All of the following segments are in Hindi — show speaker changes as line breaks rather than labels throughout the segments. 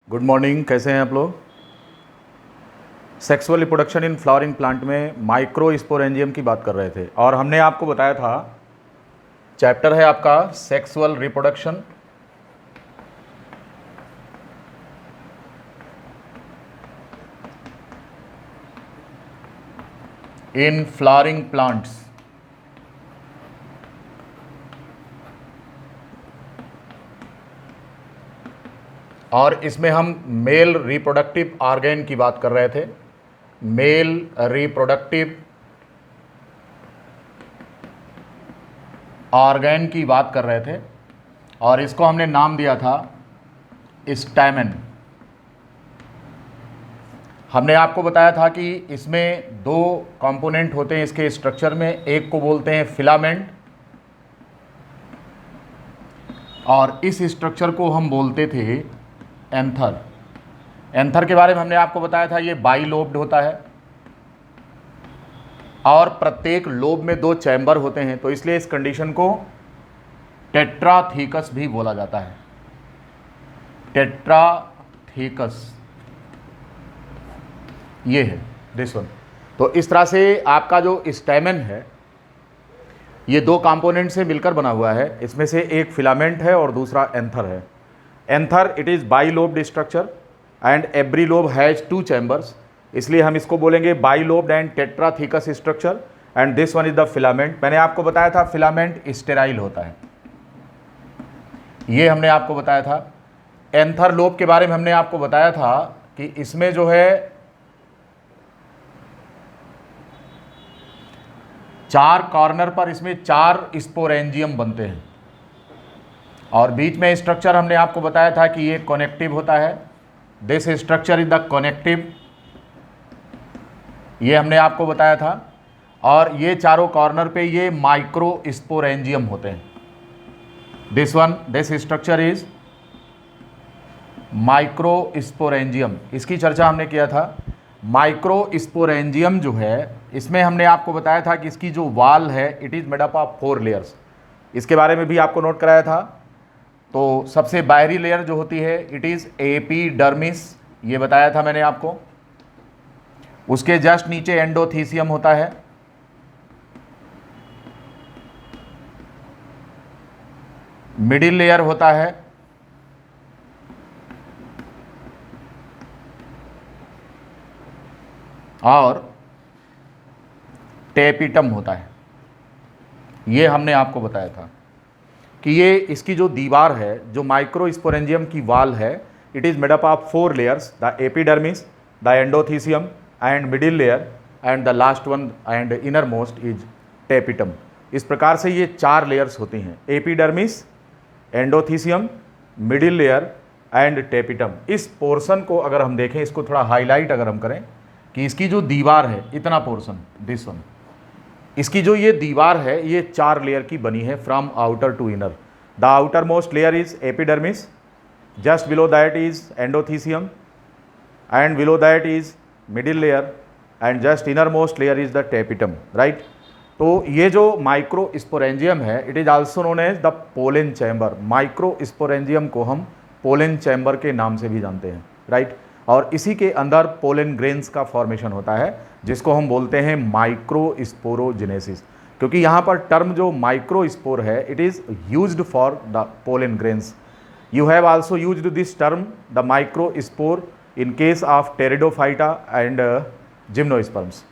गुड मॉर्निंग, कैसे हैं आप लोग। Sexual reproduction in flowering plant में माइक्रो स्पोरेंजियम की बात कर रहे थे और हमने आपको बताया था चैप्टर है आपका sexual reproduction in flowering plants. और इसमें हम मेल रिप्रोडक्टिव ऑर्गेन की बात कर रहे थे। मेल रिप्रोडक्टिव ऑर्गेन की बात कर रहे थे और इसको हमने नाम दिया था स्टैमेन। हमने आपको बताया था कि इसमें दो कंपोनेंट होते हैं इसके स्ट्रक्चर में, एक को बोलते हैं फिलामेंट और इस स्ट्रक्चर को हम बोलते थे एंथर। एंथर के बारे में हमने आपको बताया था ये बाइलोब्ड होता है और प्रत्येक लोब में दो चैम्बर होते हैं, तो इसलिए इस कंडीशन को टेट्राथीकस भी बोला जाता है। टेट्राथीकस ये है दिस वन। तो इस तरह से आपका जो स्टैमेन है ये दो कंपोनेंट से मिलकर बना हुआ है। इसमें से एक फिलामेंट है और दूसरा एंथर है। Anther it is bilobed structure and every lobe has two chambers, इसलिए हम इसको बोलेंगे bilobed and tetrathecous structure and this one is the filament. मैंने आपको बताया था फिलामेंट स्टेराइल होता है, ये हमने आपको बताया था। एंथर लोब के बारे में हमने आपको बताया था कि इसमें जो है चार कॉर्नर पर इसमें चार स्पोरेंजियम बनते हैं और बीच में स्ट्रक्चर हमने आपको बताया था कि ये कनेक्टिव होता है। This structure is the connective, ये हमने आपको बताया था। और ये चारों कॉर्नर पे ये माइक्रो स्पोरेंजियम होते हैं। This structure is micro sporangium, इसकी चर्चा हमने किया था। माइक्रो स्पोरेंजियम जो है इसमें हमने आपको बताया था कि इसकी जो वाल है it is made up of 4 layers, इसके बारे में भी आपको नोट कराया था। तो सबसे बाहरी लेयर जो होती है इट इज़ एपिडर्मिस, ये बताया था मैंने आपको। उसके जस्ट नीचे एंडोथीसियम होता है, मिडिल लेयर होता है और टेपिटम होता है। ये हमने आपको बताया था कि ये इसकी जो दीवार है, जो माइक्रो स्पोरेंजियम की वाल है, it is made up of 4 layers, the epidermis, the endothecium and middle layer and the last one and inner most is tapetum. इस प्रकार से ये 4 लेयर्स होती हैं, epidermis, endothecium, middle layer and tapetum. इस पोर्शन को अगर हम देखें, इसको थोड़ा हाईलाइट अगर हम करें कि इसकी जो दीवार है, इतना पोर्शन दिस वन, इसकी जो ये दीवार है ये 4 लेयर की बनी है from outer to inner. The outer most layer is epidermis, just below that is endothecium and below that is middle layer and just inner most layer is the tapetum, right. तो ये जो माइक्रो स्पोरेंजियम है it is also known as the pollen chamber. Microsporangium को हम पोलन चैम्बर के नाम से भी जानते हैं, राइट। और इसी के अंदर पोलन ग्रेन्स का फॉर्मेशन होता है जिसको हम बोलते हैं माइक्रो स्पोरोजेनेसिस, क्योंकि यहाँ पर टर्म जो माइक्रो स्पोर है it is used for the pollen grains. You have also used this term the micro spore in case of pteridophyta and gymnosperms.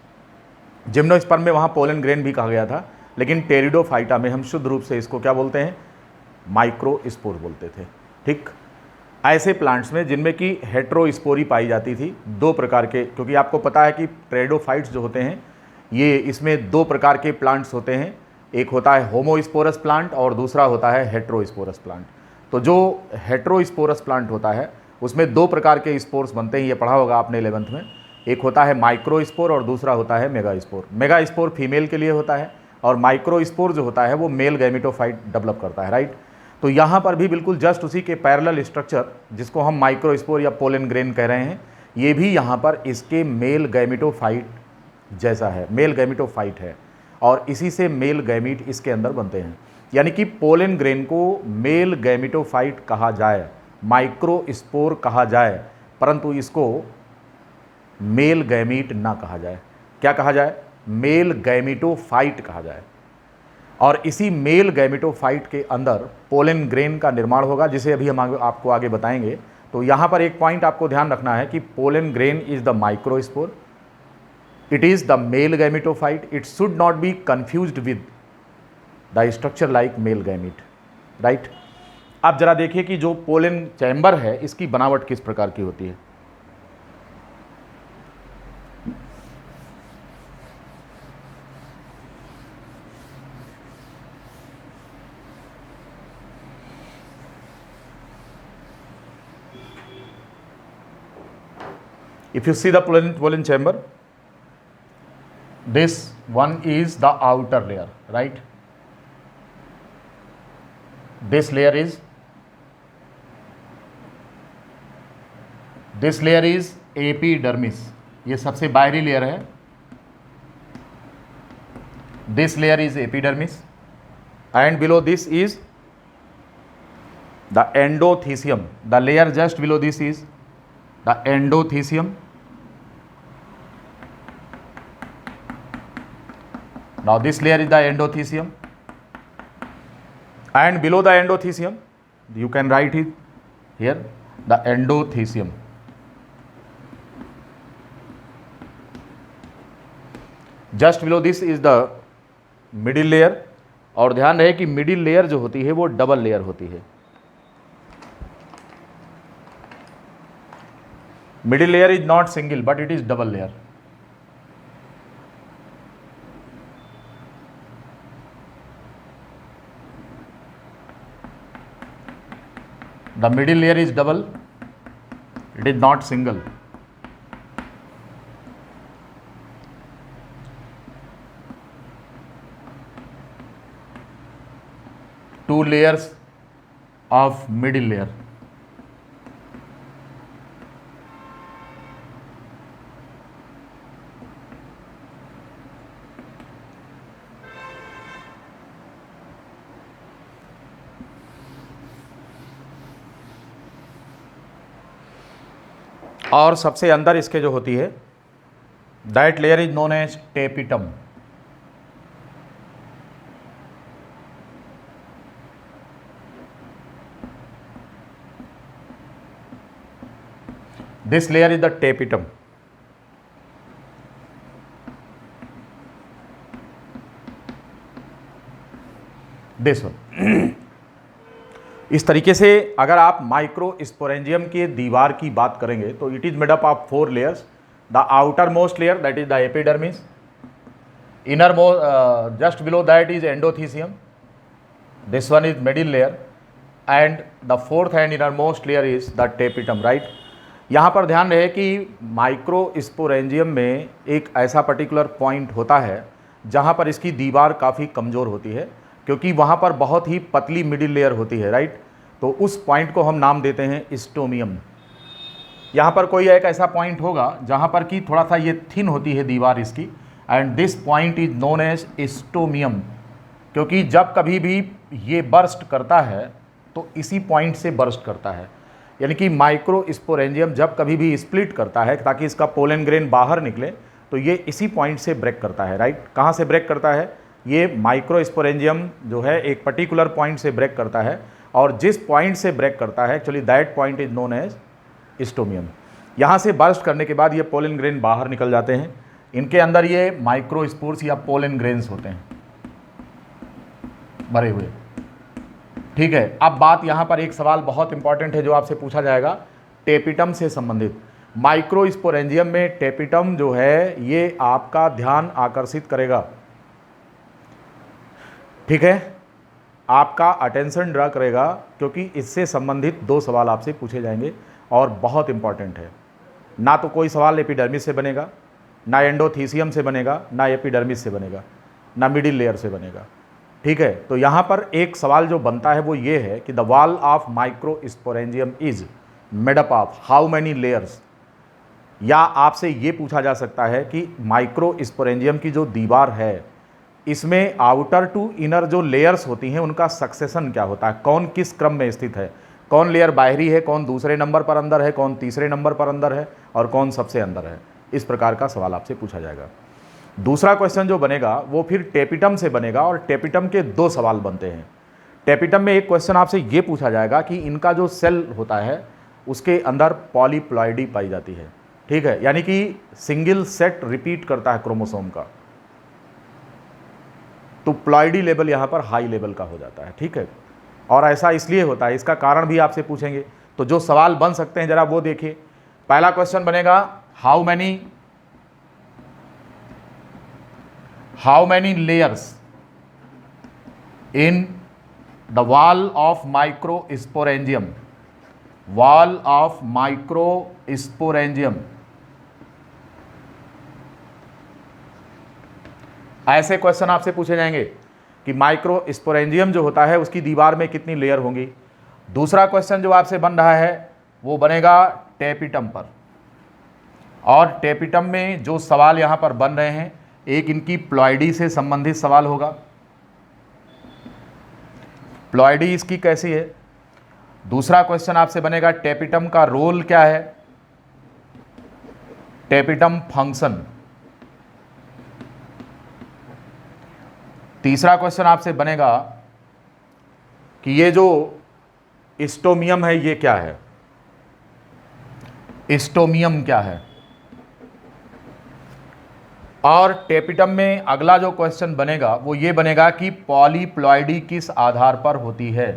Gymnosperm में वहाँ पोलन ग्रेन भी कहा गया था, लेकिन टेरिडोफाइटा में हम शुद्ध रूप से इसको क्या बोलते हैं, माइक्रो स्पोर बोलते थे, ठीक। ऐसे प्लांट्स में जिनमें कि हेट्रोस्पोरी पाई जाती थी, 2 प्रकार के, क्योंकि आपको पता है कि टेरिडोफाइट्स जो होते हैं ये इसमें 2 प्रकार के प्लांट्स होते हैं, एक होता है होमोस्पोरस प्लांट और दूसरा होता है हेट्रोस्पोरस प्लांट। तो जो हेट्रोस्पोरस प्लांट होता है उसमें 2 प्रकार के स्पोर्स बनते हैं, ये पढ़ा होगा आपने 11th में। एक होता है माइक्रोस्पोर और दूसरा होता है मेगास्पोर। मेगास्पोर फीमेल के लिए होता है और माइक्रोस्पोर जो होता है वो मेल गैमेटोफाइट डेवलप करता है, राइट। तो यहाँ पर भी बिल्कुल जस्ट उसी के पैरेलल स्ट्रक्चर जिसको हम माइक्रोस्पोर या पोलन ग्रेन कह रहे हैं, ये भी यहाँ पर इसके मेल गैमेटोफाइट जैसा है, मेल गैमेटोफाइट है और इसी से मेल गैमीट इसके अंदर बनते हैं। यानी कि पोलन ग्रेन को मेल गैमेटोफाइट कहा जाए माइक्रोस्पोर कहा जाए, परंतु इसको मेल गैमीट ना कहा जाए। क्या कहा जाए? मेल गैमिटोफाइट कहा जाए। और इसी मेल गैमिटोफाइट के अंदर पोलन ग्रेन का निर्माण होगा, जिसे अभी हम आपको आगे बताएंगे। तो यहाँ पर एक पॉइंट आपको ध्यान रखना है कि pollen grain is the microspore, it is the male gametophyte, it should not be confused with the structure like male gamete, right. अब जरा देखिए कि जो पोलन चैम्बर है इसकी बनावट किस प्रकार की होती है। If you see the pollen chamber, this one is the outer layer, right? This layer is epidermis, ये सबसे बाहरी लेयर है। This layer is epidermis, and below this is the endothecium. The layer just below this is the endothecium. Now this layer is the endothecium, and below the endothecium you can write it here, the endothecium. Just below this is the middle layer, और ध्यान रहे कि मिडिल लेयर जो होती है वो डबल लेयर होती है। Middle layer is not single but it is double layer. The middle layer is double, it is not single. Two layers of middle layer. और सबसे अंदर इसके जो होती है, that layer is known as tapetum. This layer is the tapetum. This one. इस तरीके से अगर आप माइक्रोस्पोरेंजियम के दीवार की बात करेंगे तो it is made up of 4 layers. The outer most layer that is the epidermis, inner most just below that is endothecium, this one is middle layer, and the fourth and inner most layer is the tapetum, right. यहाँ पर ध्यान रहे कि माइक्रोस्पोरेंजियम में एक ऐसा पर्टिकुलर पॉइंट होता है जहाँ पर इसकी दीवार काफ़ी कमज़ोर होती है, क्योंकि वहाँ पर बहुत ही पतली मिडिल लेयर होती है, राइट। तो उस पॉइंट को हम नाम देते हैं स्टोमियम। यहाँ पर कोई एक ऐसा पॉइंट होगा जहाँ पर कि थोड़ा सा ये थिन होती है दीवार इसकी, and this point is known as stomium, क्योंकि जब कभी भी ये बर्स्ट करता है तो इसी पॉइंट से बर्स्ट करता है। यानी कि माइक्रोस्पोरेंजियम जब कभी भी स्प्लिट करता है ताकि इसका पोलन ग्रेन बाहर निकले, तो ये इसी पॉइंट से ब्रेक करता है, राइट। कहाँ से ब्रेक करता है? ये माइक्रोस्पोरेंजियम जो है एक पर्टिकुलर पॉइंट से ब्रेक करता है, और जिस पॉइंट से ब्रेक करता है actually that point is known as stomium. यहाँ से बर्स्ट करने के बाद ये पोलन ग्रेन बाहर निकल जाते हैं। इनके अंदर ये माइक्रोस्पोर्स या पोलन ग्रेन्स होते हैं भरे हुए, ठीक है। अब बात यहाँ पर एक सवाल बहुत इंपॉर्टेंट है जो आपसे पूछा जाएगा टेपिटम से संबंधित। माइक्रोस्पोरेंजियम में टेपिटम जो है ये आपका ध्यान आकर्षित करेगा, ठीक है, आपका अटेंशन ड्रा करेगा, क्योंकि इससे संबंधित 2 सवाल आपसे पूछे जाएंगे और बहुत इंपॉर्टेंट है। ना तो कोई सवाल एपिडर्मिस से बनेगा, ना एंडोथीसियम से बनेगा, ना एपिडर्मिस से बनेगा, ना मिडिल लेयर से बनेगा, ठीक है। तो यहाँ पर एक सवाल जो बनता है वो ये है कि the wall of microsporangium is made up of how many layers. या आपसे ये पूछा जा सकता है कि माइक्रोस्पोरेंजियम की जो दीवार है इसमें आउटर टू इनर जो लेयर्स होती हैं उनका सक्सेशन क्या होता है, कौन किस क्रम में स्थित है। कौन लेयर बाहरी है, कौन दूसरे नंबर पर अंदर है, कौन तीसरे नंबर पर अंदर है और कौन सबसे अंदर है। इस प्रकार का सवाल आपसे पूछा जाएगा। दूसरा क्वेश्चन जो बनेगा वो फिर टेपिटम से बनेगा और टेपिटम के 2 सवाल बनते हैं। टेपिटम में एक क्वेश्चन आपसे ये पूछा जाएगा कि इनका जो सेल होता है उसके अंदर पॉलीप्लॉइडी पाई जाती है, ठीक है, यानी कि सिंगल सेट रिपीट करता है क्रोमोसोम का, तो प्लॉइडी लेवल यहां पर हाई लेवल का हो जाता है, ठीक है। और ऐसा इसलिए होता है, इसका कारण भी आपसे पूछेंगे। तो जो सवाल बन सकते हैं जरा वो देखिए। पहला क्वेश्चन बनेगा how many layers in the wall of microsporangium, wall of microsporangium. ऐसे क्वेश्चन आपसे पूछे जाएंगे कि माइक्रोस्पोरेंजियम जो होता है उसकी दीवार में कितनी लेयर होंगी। दूसरा क्वेश्चन जो आपसे बन रहा है वो बनेगा टेपिटम पर, और टेपिटम में जो सवाल यहां पर बन रहे हैं, एक इनकी प्लॉइडी से संबंधित सवाल होगा। प्लॉइडी इसकी कैसी है। दूसरा क्वेश्चन आपसे बनेगा टेपिटम का रोल क्या है, टेपिटम फंक्शन। तीसरा क्वेश्चन आपसे बनेगा कि ये जो स्टोमियम है ये क्या है, स्टोमियम क्या है। और टेपिटम में अगला जो क्वेश्चन बनेगा वो ये बनेगा कि पॉलीप्लॉइडी किस आधार पर होती है,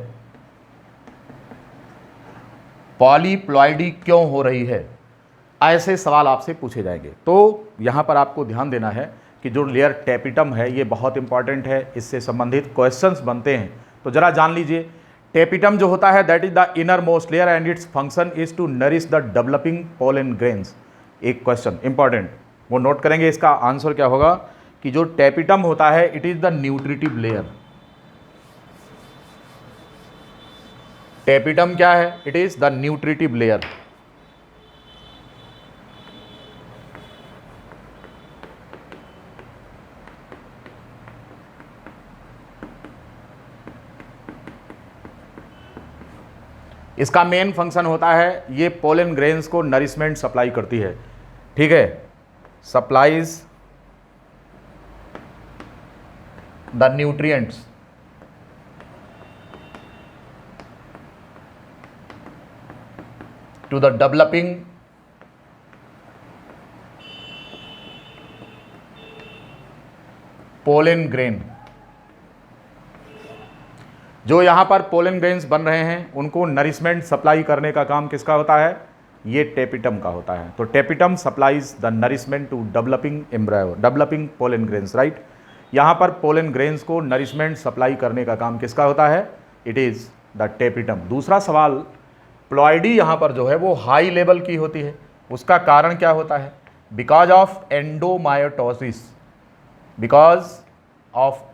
पॉलीप्लॉइडी क्यों हो रही है। ऐसे सवाल आपसे पूछे जाएंगे। तो यहां पर आपको ध्यान देना है कि जो लेयर टेपिटम है ये बहुत इंपॉर्टेंट है, इससे संबंधित क्वेश्चंस बनते हैं। तो जरा जान लीजिए, टेपिटम जो होता है that is the inner most layer and its function is to nourish the developing pollen grains. एक क्वेश्चन इंपॉर्टेंट वो नोट करेंगे, इसका आंसर क्या होगा कि जो टेपिटम होता है it is the nutritive layer. Tapetum क्या है, it is the nutritive layer. इसका मेन फंक्शन होता है ये पोलन ग्रेन्स को नरिशमेंट सप्लाई करती है, ठीक है, supplies the nutrients to the developing pollen grain. जो यहाँ पर पोलन ग्रेन्स बन रहे हैं उनको नरिशमेंट सप्लाई करने का काम किसका होता है, ये टेपिटम का होता है। तो tapetum supplies the nourishment to developing embryo, developing pollen grains, right. यहाँ पर पोलन ग्रेन्स को नरिशमेंट सप्लाई करने का काम किसका होता है, इट इज़ द टेपिटम। दूसरा सवाल, प्लॉइडी यहाँ पर जो है वो हाई लेवल की होती है, उसका कारण क्या होता है, because of endomitosis, because of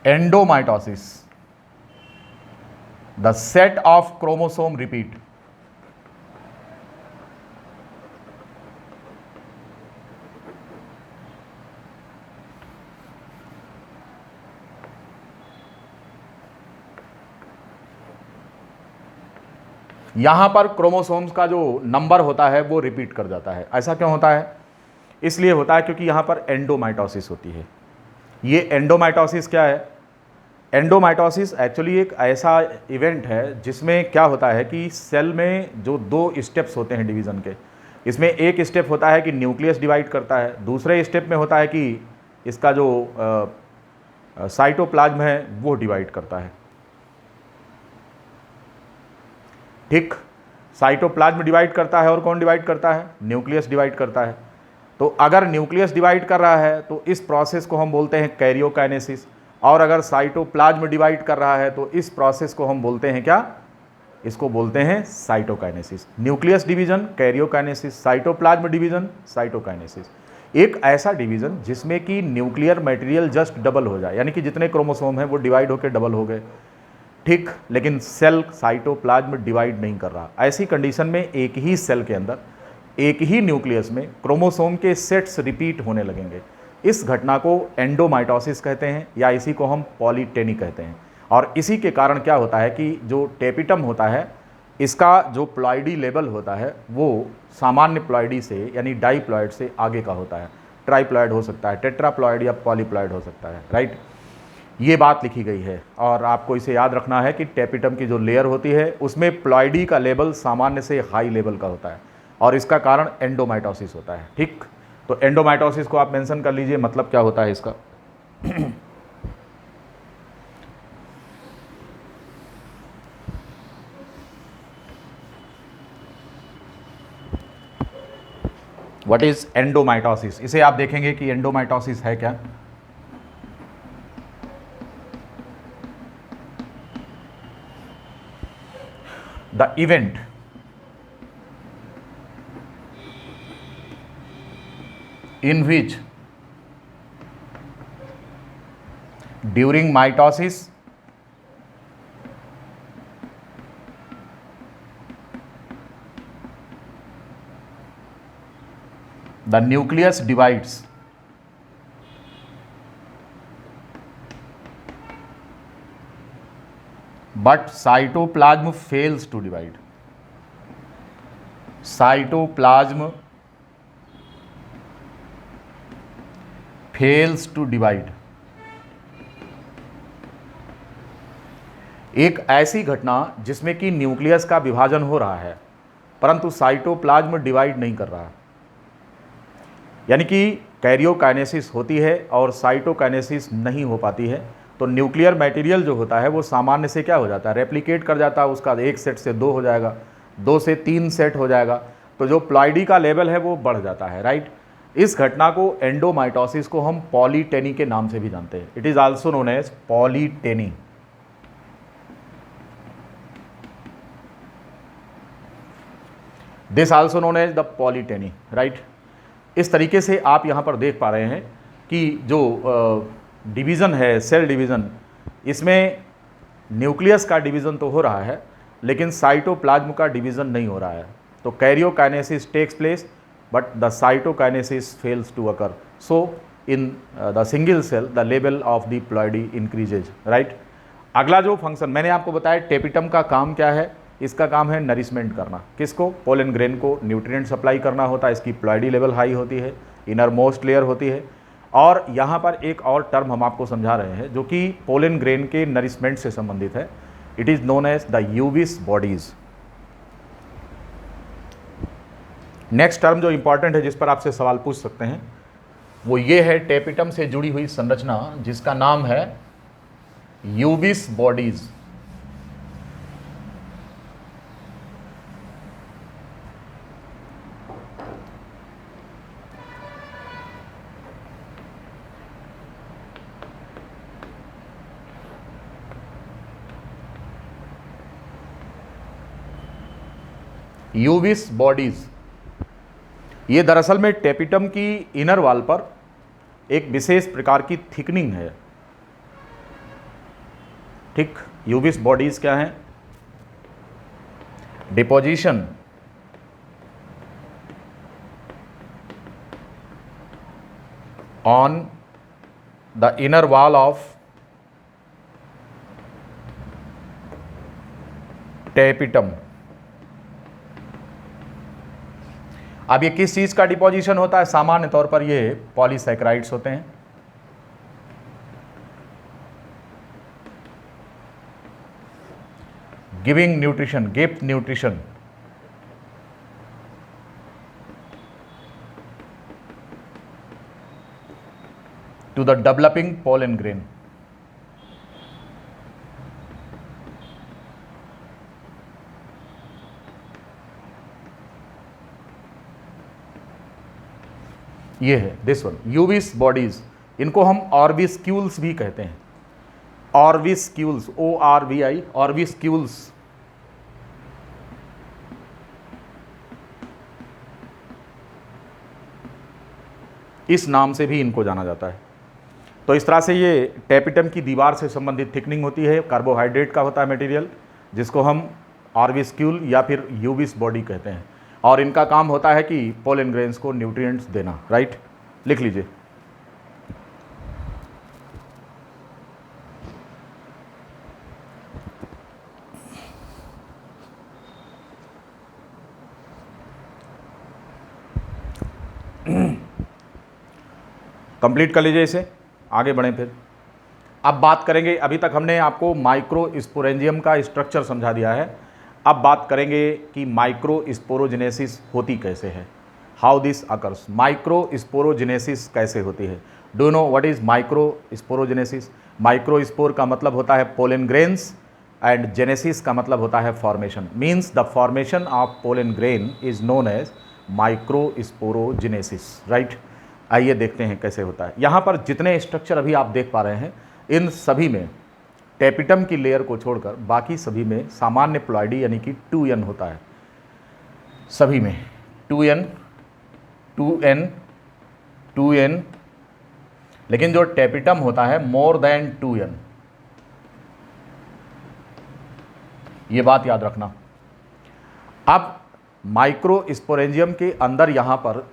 endomitosis, the set of chromosome repeat. यहां पर क्रोमोसोम्स का जो नंबर होता है वो रिपीट कर जाता है। ऐसा क्यों होता है, इसलिए होता है क्योंकि यहां पर एंडोमाइटोसिस होती है। ये एंडोमाइटोसिस क्या है, एंडोमाइटोसिस एक्चुअली एक ऐसा इवेंट है जिसमें क्या होता है कि सेल में जो 2 स्टेप्स होते हैं डिवीज़न के, इसमें एक स्टेप होता है कि न्यूक्लियस डिवाइड करता है, दूसरे स्टेप में होता है कि इसका जो साइटोप्लाज्म है वो डिवाइड करता है, ठीक। साइटोप्लाज्म डिवाइड करता है और कौन डिवाइड करता है, न्यूक्लियस डिवाइड करता है। तो अगर न्यूक्लियस डिवाइड कर रहा है तो इस प्रोसेस को हम बोलते हैं कैरियोकाइनेसिस, और अगर साइटोप्लाज्म डिवाइड कर रहा है तो इस प्रोसेस को हम बोलते हैं क्या, इसको बोलते हैं cytokinesis. Nucleus division karyokinesis, cytoplasm division cytokinesis. एक ऐसा डिवीजन जिसमें कि न्यूक्लियर मटेरियल जस्ट डबल हो जाए, यानी कि जितने क्रोमोसोम हैं वो डिवाइड होकर डबल हो गए, ठीक, लेकिन सेल साइटोप्लाज्म डिवाइड नहीं कर रहा। ऐसी कंडीशन में एक ही सेल के अंदर एक ही न्यूक्लियस में क्रोमोसोम के सेट्स रिपीट होने लगेंगे। इस घटना को एंडोमाइटोसिस कहते हैं या इसी को हम पॉलीटेनी कहते हैं। और इसी के कारण क्या होता है कि जो टेपिटम होता है इसका जो प्लॉइडी लेवल होता है वो सामान्य प्लॉइडी से यानी डाईप्लॉइड से आगे का होता है। ट्राईप्लॉइड हो सकता है, टेट्राप्लॉइड या पॉलीप्लॉइड हो सकता है, राइट। ये बात लिखी गई है और आपको इसे याद रखना है कि टेपिटम की जो लेयर होती है उसमें प्लॉइडी का लेवल सामान्य से हाई लेवल का होता है और इसका कारण एंडोमाइटोसिस होता है। ठीक, तो एंडोमाइटोसिस को आप मेंशन कर लीजिए, मतलब क्या होता है इसका। व्हाट इज एंडोमाइटोसिस, इसे आप देखेंगे कि एंडोमाइटोसिस है क्या। The event in which during mitosis the nucleus divides but cytoplasm fails to divide. Cytoplasm fails to divide. एक ऐसी घटना जिसमें कि न्यूक्लियस का विभाजन हो रहा है परंतु साइटोप्लाज्म डिवाइड नहीं कर रहा, यानी कि कैरियोकाइनेसिस होती है और साइटोकाइनेसिस नहीं हो पाती है, तो न्यूक्लियर मटेरियल जो होता है वो सामान्य से क्या हो जाता है, रेप्लिकेट कर जाता है, उसका 1 सेट से 2 हो जाएगा, 2 से 3 सेट हो जाएगा, तो जो प्लॉइडी का लेवल है वो बढ़ जाता है, राइट। इस घटना को एंडोमाइटोसिस को हम पॉलीटेनी के नाम से भी जानते हैं। It is also known as polyteny. This also known as the polyteny, right. इस तरीके से आप यहां पर देख पा रहे हैं कि जो डिवीज़न है, सेल डिवीज़न, इसमें न्यूक्लियस का डिवीज़न तो हो रहा है लेकिन साइटोप्लाज्म का डिवीज़न नहीं हो रहा है। तो karyokinesis takes place but the cytokinesis fails to occur. So in the single cell the level of the ploidy increases, right. अगला जो फंक्शन मैंने आपको बताया, टेपिटम का काम क्या है, इसका काम है नरिशमेंट करना। किसको, पोलन ग्रेन को न्यूट्रिएंट सप्लाई करना होता है। इसकी प्लॉइडी लेवल हाई होती है, इनर मोस्ट लेयर होती है। और यहाँ पर एक और टर्म हम आपको समझा रहे हैं जो कि पोलन ग्रेन के नरिशमेंट से संबंधित है। It is known as the यूविस बॉडीज़। नेक्स्ट टर्म जो इंपॉर्टेंट है जिस पर आपसे सवाल पूछ सकते हैं वो ये है टेपिटम से जुड़ी हुई संरचना जिसका नाम है यूविस बॉडीज। यूविस बॉडीज ये दरअसल में टेपिटम की इनर वॉल पर एक विशेष प्रकार की थिकनिंग है। ठीक, यूविस बॉडीज क्या हैं, deposition on the inner wall of tapetum. अब ये किस चीज़ का डिपोजिशन होता है, सामान्य तौर पर ये पॉलीसैकेराइड्स होते हैं। Giving nutrition, gift nutrition to the developing pollen grain. ये है दिस वन, यूविस बॉडीज। इनको हम ऑर्बिस्क्यूल्स भी कहते हैं। ऑर्बिस्क्यूल्स, ORBI, ऑर्बिस्क्यूल्स। इस नाम से भी इनको जाना जाता है। तो इस तरह से ये टेपिटम की दीवार से संबंधित थिकनिंग होती है, कार्बोहाइड्रेट का होता है मटेरियल, जिसको हम ऑर्बिस्क्यूल या फिर यूविस बॉडी कहते हैं। और इनका काम होता है कि पोलन ग्रेन्स को न्यूट्रिएंट्स देना, राइट। लिख लीजिए। कंप्लीट कर लीजिए इसे, आगे बढ़ें फिर। अब बात करेंगे, अभी तक हमने आपको माइक्रोस्पोरेंजियम का स्ट्रक्चर समझा दिया है। अब बात करेंगे कि माइक्रोस्पोरोजेनेसिस होती कैसे है, हाउ दिस अकर्स। माइक्रोस्पोरोजेनेसिस कैसे होती है? Do know what is microsporogenesis? Microspore का मतलब होता है पोलन ग्रेन्स एंड जेनेसिस का मतलब होता है formation. Means the formation of pollen grain is known as microsporogenesis, right. आइए देखते हैं कैसे होता है। यहाँ पर जितने स्ट्रक्चर अभी आप देख पा रहे हैं, इन सभी में टेपिटम की लेयर को छोड़कर बाकी सभी में सामान्य प्लॉइडी यानी कि 2n होता है। सभी में 2n 2n 2n, लेकिन जो टेपिटम होता है मोर देन 2n, ये बात याद रखना। अब माइक्रोस्पोरेंजियम के अंदर यहाँ पर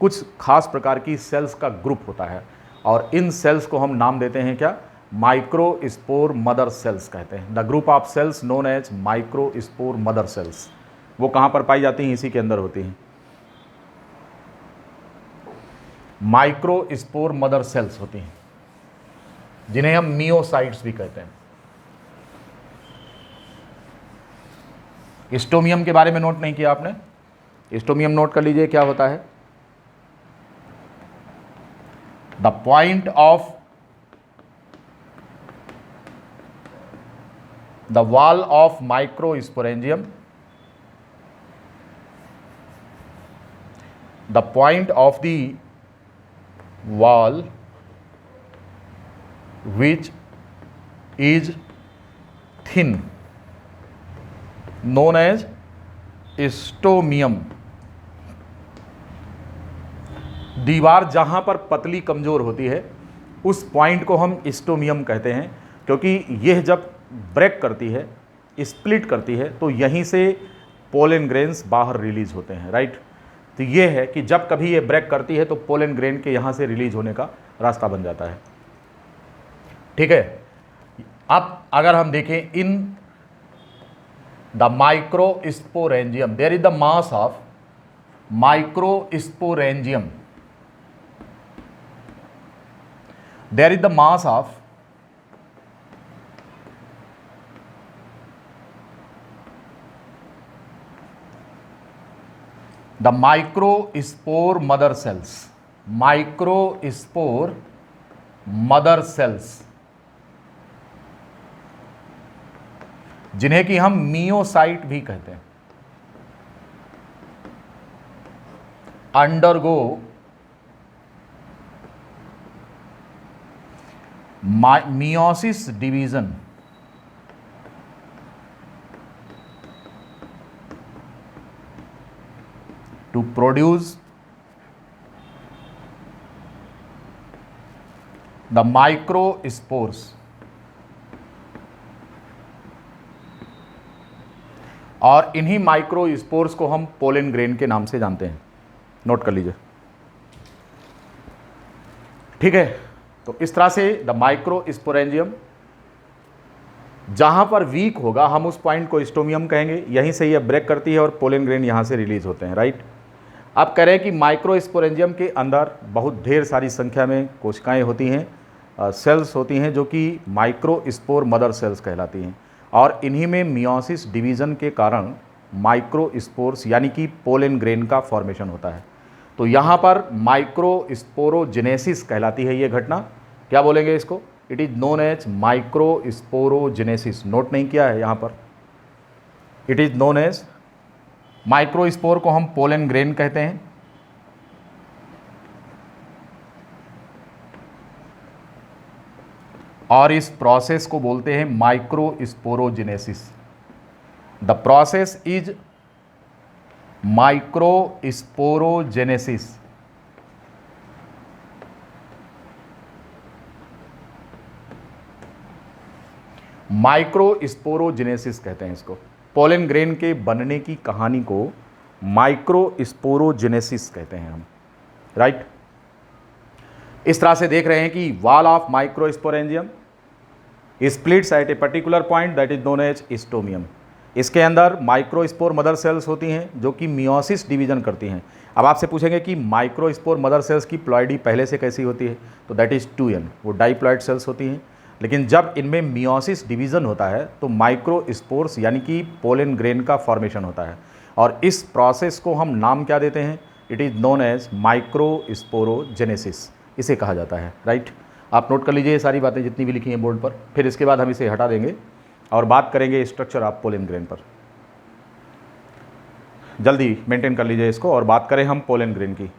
कुछ खास प्रकार की सेल्स का ग्रुप होता है और इन सेल्स को हम नाम देते हैं क्या? माइक्रोस्पोर मदर सेल्स कहते हैं। The group of cells known as microspore mother cells. वो कहाँ पर पाई जाती हैं? इसी के अंदर होती हैं। माइक्रोस्पोर मदर सेल्स होती हैं, जिन्हें हम मियोसाइट्स भी कहते हैं। स्टोमियम के बारे में नोट नहीं किया आपने? स्टोमियम नोट कर लीजिए, क्या होता है? The point of the wall of microsporangium, the point of the wall which is thin known as stomium. दीवार जहाँ पर पतली कमज़ोर होती है उस पॉइंट को हम स्टोमियम कहते हैं, क्योंकि यह जब ब्रेक करती है, स्प्लिट करती है, तो यहीं से पोलन ग्रेन्स बाहर रिलीज होते हैं, राइट। तो ये है कि जब कभी ये ब्रेक करती है तो पोलन ग्रेन के यहाँ से रिलीज होने का रास्ता बन जाता है, ठीक है। अब अगर हम देखें in the microsporangium, there is the mass of microsporangium, there is the mass of the microspore mother cells, microspore mother cells, जिन्हें कि हम मियोसाइट भी कहते हैं, undergo meiosis division to produce the microspores, और इन्हीं माइक्रोस्पोर्स को हम पोलन ग्रेन के नाम से जानते हैं। नोट कर लीजिए, ठीक है। तो इस तरह से द माइक्रोस्पोरेंजियम जहाँ पर वीक होगा हम उस पॉइंट को स्टोमियम कहेंगे, यहीं से ये ब्रेक करती है और पोलन ग्रेन यहाँ से रिलीज होते हैं, राइट। अब कह रहे हैं कि माइक्रोस्पोरेंजियम के अंदर बहुत ढेर सारी संख्या में कोशिकाएं होती हैं, सेल्स होती हैं, जो कि माइक्रोस्पोर मदर सेल्स कहलाती हैं, और इन्हीं में मियोसिस डिवीज़न के कारण माइक्रोस्पोर्स यानी कि पोलन ग्रेन का फॉर्मेशन होता है। तो यहाँ पर माइक्रोस्पोरोजेनेसिस कहलाती है ये घटना। क्या बोलेंगे इसको? It is known as microsporogenesis. Note नहीं किया है यहाँ पर? It is known as, microspore को हम पोलन ग्रेन कहते हैं, और इस प्रोसेस को बोलते हैं microsporogenesis. The process is microsporogenesis. Microsporogenesis कहते हैं इसको। पोलन ग्रेन के बनने की कहानी को माइक्रोस्पोरोजेनेसिस कहते हैं हम, राइट। इस तरह से देख रहे हैं कि wall of microsporangium splits at a particular point that is known as stomium. इसके अंदर माइक्रोस्पोर मदर सेल्स होती हैं जो कि मियोसिस डिवीजन करती हैं। अब आपसे पूछेंगे कि माइक्रोस्पोर मदर सेल्स की प्लॉइडी पहले से कैसी होती है, तो दैट इज़ 2n, वो डाइप्लॉइड सेल्स होती हैं। लेकिन जब इनमें मियोसिस डिवीज़न होता है तो माइक्रोस्पोर्स यानी कि पोलन ग्रेन का फॉर्मेशन होता है, और इस प्रोसेस को हम नाम क्या देते हैं, it is known as microsporogenesis, इसे कहा जाता है, राइट। आप नोट कर लीजिए ये सारी बातें जितनी भी लिखी हैं बोर्ड पर, फिर इसके बाद हम इसे हटा देंगे और बात करेंगे स्ट्रक्चर ऑफ पोलन ग्रेन पर। जल्दी मेंटेन कर लीजिए इसको और बात करें हम पोलन ग्रेन की।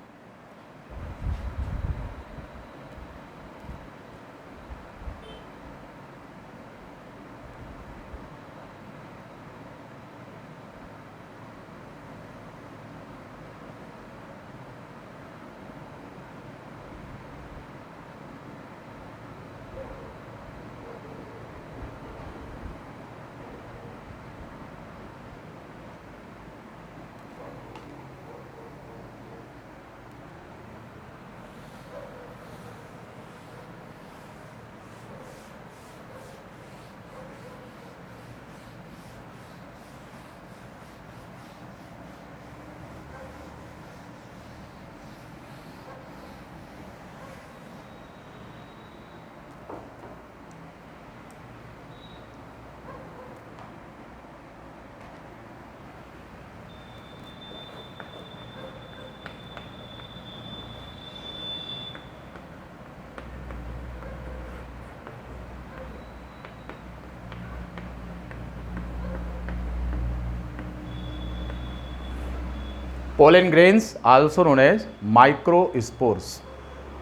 Pollen grains also known as microspores,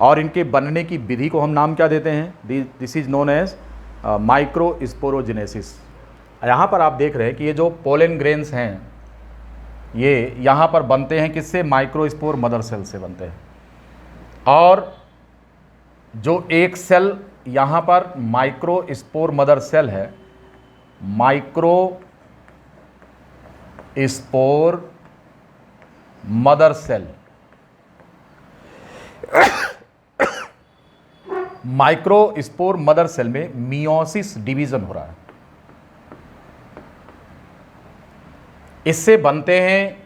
और इनके बनने की विधि को हम नाम क्या देते हैं, this is known as microsporogenesis. यहाँ पर आप देख रहे हैं कि ये जो पोलन ग्रेन्स हैं ये यहाँ पर बनते हैं किससे, माइक्रोस्पोर मदर सेल से बनते हैं। और जो एक सेल यहाँ पर माइक्रोस्पोर मदर सेल है, microspore mother cell, microspore mother cell में मियोसिस डिवीजन हो रहा है, इससे बनते हैं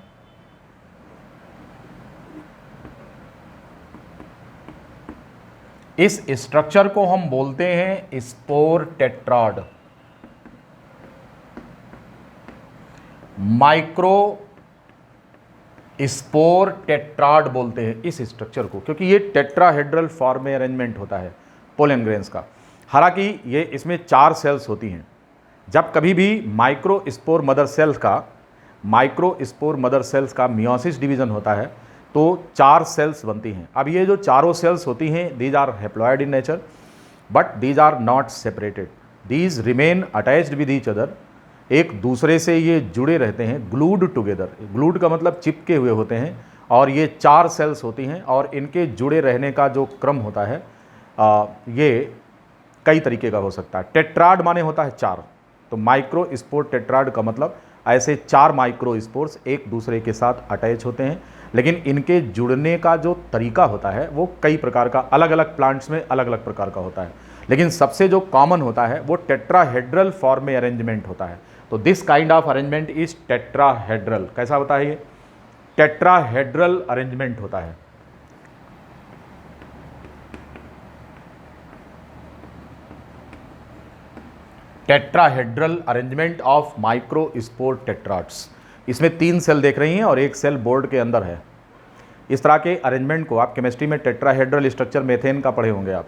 इस स्ट्रक्चर को हम बोलते हैं spore tetrad. Micro spore tetrad बोलते हैं इस स्ट्रक्चर को, क्योंकि ये टेट्राहेड्रल फॉर्म में अरेंजमेंट होता है पोलन ग्रेन्स का। हालांकि ये इसमें 4 सेल्स होती हैं। जब कभी भी माइक्रोस्पोर मदर सेल्स का मियोसिस डिवीजन होता है तो 4 सेल्स बनती हैं। अब ये जो चारों सेल्स होती हैं, these are haploid in nature but these are not separated, these remain attached with each other, एक दूसरे से ये जुड़े रहते हैं, ग्लूड टुगेदर, ग्लूड का मतलब चिपके हुए होते हैं, और ये 4 सेल्स होती हैं और इनके जुड़े रहने का जो क्रम होता है ये कई तरीके का हो सकता है। टेट्राड माने होता है 4, तो माइक्रोस्पोर टेट्राड का मतलब ऐसे 4 माइक्रोस्पोर्स एक दूसरे के साथ अटैच होते हैं, लेकिन इनके जुड़ने का जो तरीका होता है वो कई प्रकार का, अलग अलग प्लांट्स में अलग अलग प्रकार का होता है, लेकिन सबसे जो कॉमन होता है वो टेट्राहेड्रल फॉर्म में अरेंजमेंट होता है। तो this kind of arrangement is tetrahedral. कैसा होता है ये, टेट्राहेड्रल अरेंजमेंट होता है। Tetrahedral arrangement of microspore टेट्राड्स। इसमें 3 सेल देख रही हैं और एक सेल बोर्ड के अंदर है। इस तरह के अरेंजमेंट को आप केमिस्ट्री में टेट्राहेड्रल स्ट्रक्चर मेथेन का पढ़े होंगे आप।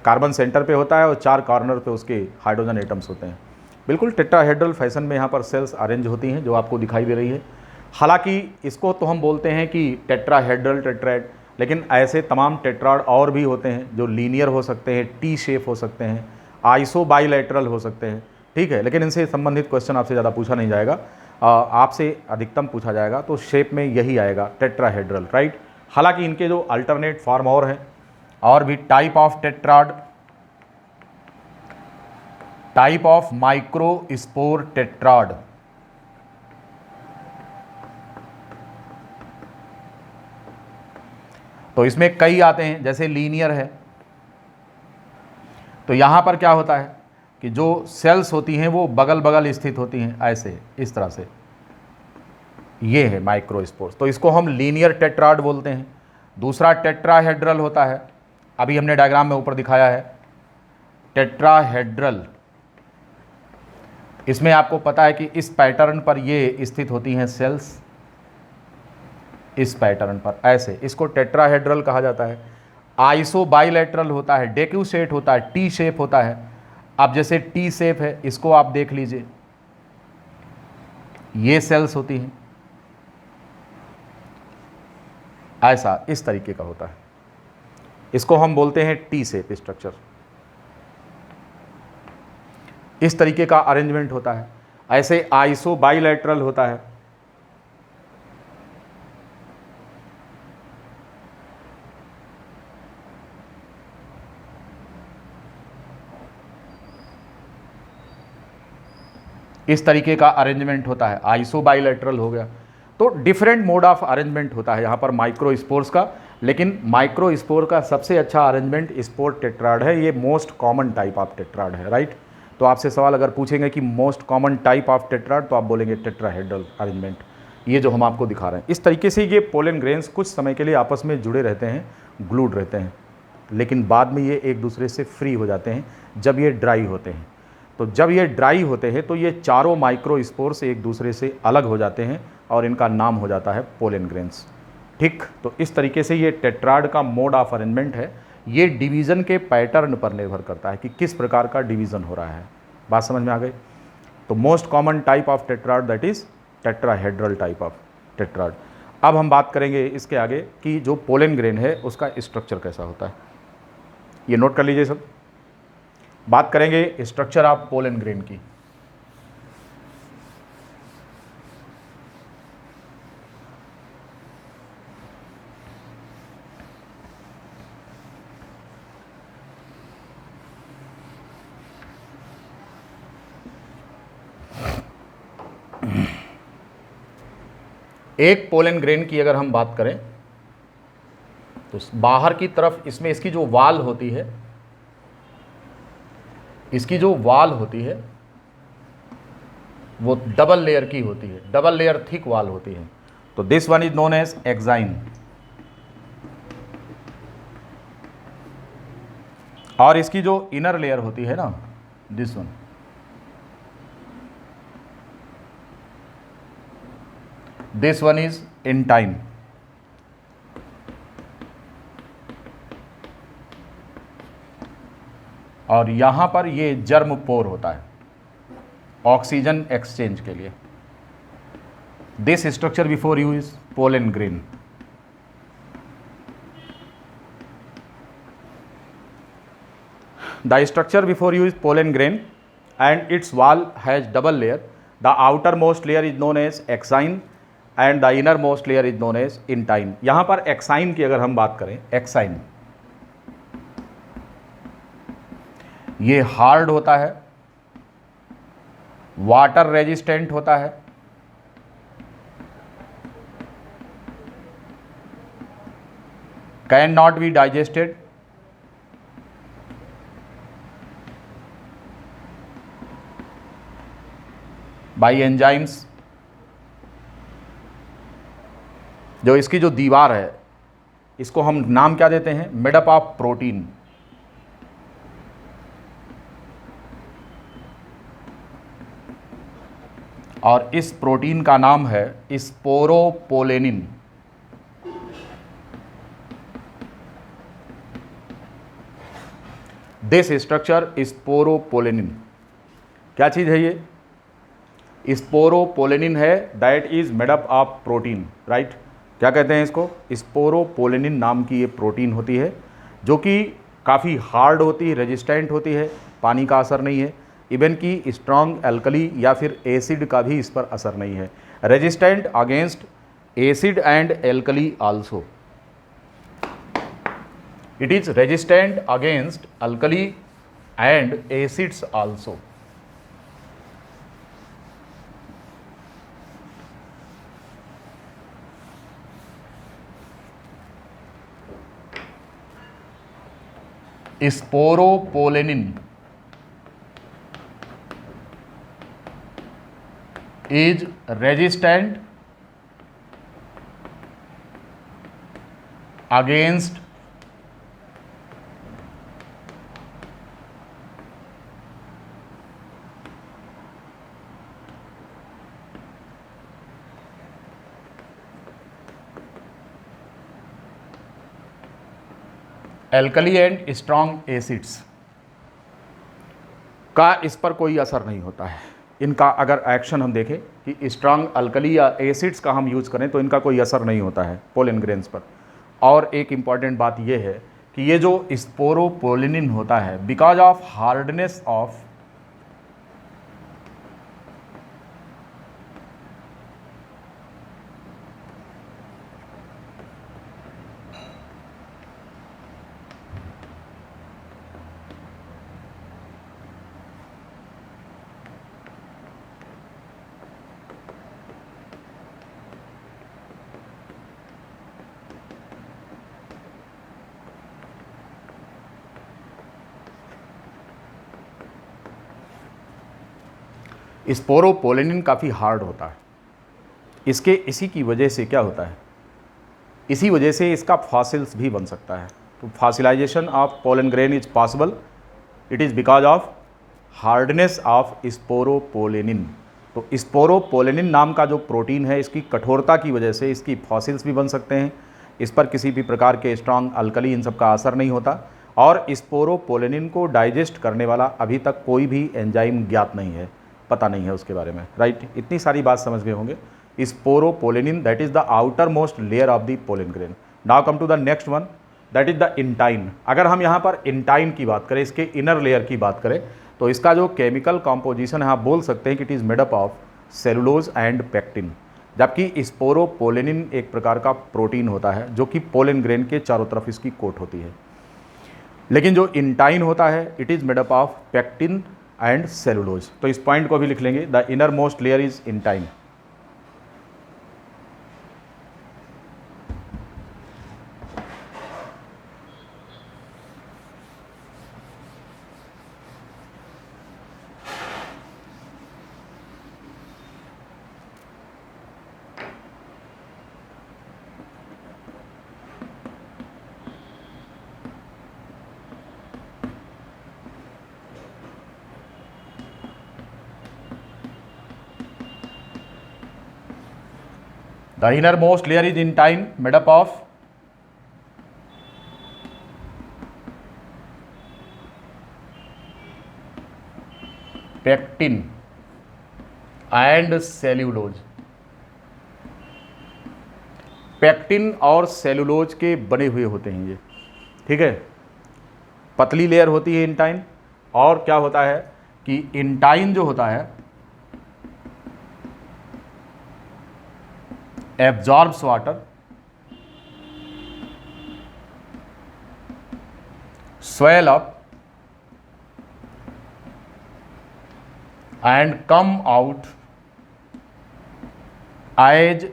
कार्बन सेंटर पे होता है और 4 कॉर्नर पे उसके हाइड्रोजन एटम्स होते हैं। बिल्कुल टेट्राहेड्रल फैशन में यहाँ पर सेल्स अरेंज होती हैं जो आपको दिखाई दे रही है। हालांकि इसको तो हम बोलते हैं कि टेट्राहेड्रल टेट्राड, लेकिन ऐसे तमाम टेट्राड और भी होते हैं जो लीनियर हो सकते हैं, टी शेप हो सकते हैं, आइसो बाइलैटरल हो सकते हैं, ठीक है। लेकिन इनसे संबंधित क्वेश्चन आपसे ज़्यादा पूछा नहीं जाएगा, आपसे अधिकतम पूछा जाएगा तो शेप में यही आएगा टेट्राहेड्रल, राइट। हालांकि इनके जो अल्टरनेट फॉर्म और हैं, और भी type of tetrad, type of microspore tetrad, तो इसमें कई आते हैं, जैसे लीनियर है। तो यहां पर क्या होता है, कि जो सेल्स होती हैं वो बगल बगल स्थित होती हैं, ऐसे इस तरह से, ये है माइक्रोस्पोर्स। तो इसको हम लीनियर टेट्राड बोलते हैं। दूसरा टेट्राहेड्रल होता है, अभी हमने डायग्राम में ऊपर दिखाया है टेट्राहेड्रल। इसमें आपको पता है कि इस पैटर्न पर ये स्थित होती हैं सेल्स, इस पैटर्न पर ऐसे, इसको टेट्राहेड्रल कहा जाता है। आइसो बाइलेटरल होता है, डेक्यूसेट होता है, टी शेप होता है। अब जैसे टी शेप है, इसको आप देख लीजिए, ये सेल्स होती हैं ऐसा, इस तरीके का होता है, इसको हम बोलते हैं टी शेप स्ट्रक्चर। इस तरीके का अरेंजमेंट होता है। ऐसे आइसो बाइलेटरल होता है, इस तरीके का अरेंजमेंट होता है, आइसो बाइलेटरल हो गया। तो डिफरेंट मोड ऑफ अरेंजमेंट होता है यहाँ पर माइक्रोस्पोर्स का, लेकिन माइक्रोस्पोर का सबसे अच्छा अरेंजमेंट स्पोर टेट्राड है। ये most common type of tetrad है, राइट। तो आपसे सवाल अगर पूछेंगे कि most common type of tetrad, तो आप बोलेंगे टेट्राहेड्रल अरेंजमेंट, ये जो हम आपको दिखा रहे हैं। इस तरीके से ये पोलन ग्रेन्स कुछ समय के लिए आपस में जुड़े रहते हैं, ग्लूड रहते हैं, लेकिन बाद में ये एक दूसरे से फ्री हो जाते हैं जब ये ड्राई होते हैं। तो जब ये ड्राई होते हैं तो ये चारों माइक्रोस्पोर्स एक दूसरे से अलग हो जाते हैं और इनका नाम हो जाता है पोलन ग्रेन्स, ठीक। तो इस तरीके से ये टेट्राड का मोड ऑफ अरेंजमेंट है। ये डिवीज़न के पैटर्न पर निर्भर करता है कि किस प्रकार का डिवीज़न हो रहा है। बात समझ में आ गई। तो most common type of tetrad that is tetrahedral type of tetrad. अब हम बात करेंगे इसके आगे कि जो पोलन ग्रेन है उसका स्ट्रक्चर कैसा होता है, ये नोट कर लीजिए सब। बात करेंगे स्ट्रक्चर ऑफ पोलन ग्रेन की। एक पोलन ग्रेन की अगर हम बात करें तो बाहर की तरफ इसमें इसकी जो वाल होती है, इसकी जो वाल होती है वो डबल लेयर की होती है, डबल लेयर थिक वाल होती है। तो this one is known as exine, और इसकी जो इनर लेयर होती है ना, this one, this one is intine. और यहां पर ये जर्म पोर होता है ऑक्सीजन एक्सचेंज के लिए। This structure before you is pollen grain. The structure before you is pollen grain and its wall has double layer. The outermost layer is known as exine and the innermost layer is known as intine. यहाँ पर एक्साइन की अगर हम बात करें, एक्साइन ये हार्ड होता है, वाटर रेजिस्टेंट होता है, can not be digested, by enzymes. जो इसकी जो दीवार है इसको हम नाम क्या देते हैं, मेड अप ऑफ प्रोटीन। और इस प्रोटीन का नाम है स्पोरोपोलेनिन। दिस स्ट्रक्चर स्पोरोपोलेनिन, क्या चीज है ये, स्पोरोपोलेनिन है, that is made up of protein, right. क्या कहते हैं इसको, स्पोरोपोलेनिन नाम की ये प्रोटीन होती है जो कि काफ़ी हार्ड होती है, रेजिस्टेंट होती है, पानी का असर नहीं है, इवन कि स्ट्रॉन्ग एल्कली या फिर एसिड का भी इस पर असर नहीं है, resistant against acid and alkali also. It is resistant against alkali and acids also. Sporopollenin is resistant against alkali and strong acids का इस पर कोई असर नहीं होता है। इनका अगर एक्शन हम देखें कि स्ट्रांग अल्कली या एसिड्स का हम यूज़ करें तो इनका कोई असर नहीं होता है पोलन ग्रेन्स पर। और एक इम्पॉर्टेंट बात यह है कि ये जो स्पोरोपोलिनिन होता है, because of hardness of sporopollenin काफ़ी हार्ड होता है। इसी की वजह से क्या होता है, इसी वजह से इसका फॉसिल्स भी बन सकता है। तो fossilisation of pollen grain is possible, it is because of hardness of sporopollenin. तो स्पोरोपोलिनिन नाम का जो प्रोटीन है, इसकी कठोरता की वजह से इसकी फॉसिल्स भी बन सकते हैं। इस पर किसी भी प्रकार के स्ट्रॉन्ग अल्कली इन सब का असर नहीं होता। और स्पोरोपोलिनिन को डाइजेस्ट करने वाला अभी तक कोई भी एंजाइम ज्ञात नहीं है, पता नहीं है उसके बारे में, राइट। इतनी सारी बात समझ गए होंगे। Sporopollenin that is the outer most layer of the pollen grain. Now come to the next one, that is the intine. अगर हम यहाँ पर इंटाइन की बात करें, इसके इनर लेयर की बात करें, तो इसका जो केमिकल कॉम्पोजिशन है आप बोल सकते हैं कि it is made up of cellulose and pectin. जबकि स्पोरोपोलिनिन एक प्रकार का प्रोटीन होता है जो कि पोलन ग्रेन के चारों तरफ इसकी कोट होती है। लेकिन जो इंटाइन होता है it is made up of pectin and cellulose. तो इस पॉइंट को भी लिख लेंगे, the inner most layer is intine. The innermost layer is intine, made up of pectin and cellulose। Pectin और सेलुलोज के बने हुए होते हैं ये, ठीक है। पतली लेयर होती है इंटाइन। और क्या होता है कि इंटाइन जो होता है absorbs water, swell up and come out as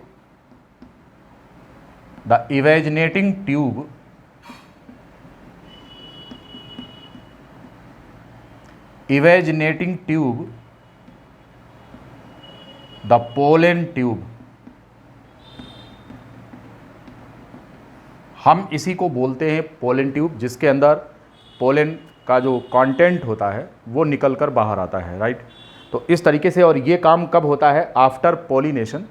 the evaginating tube the pollen tube। हम इसी को बोलते हैं पोलन ट्यूब, जिसके अंदर पोलन का जो कंटेंट होता है वो निकल कर बाहर आता है, राइट। तो इस तरीके से, और ये काम कब होता है, आफ्टर पोलिनेशन,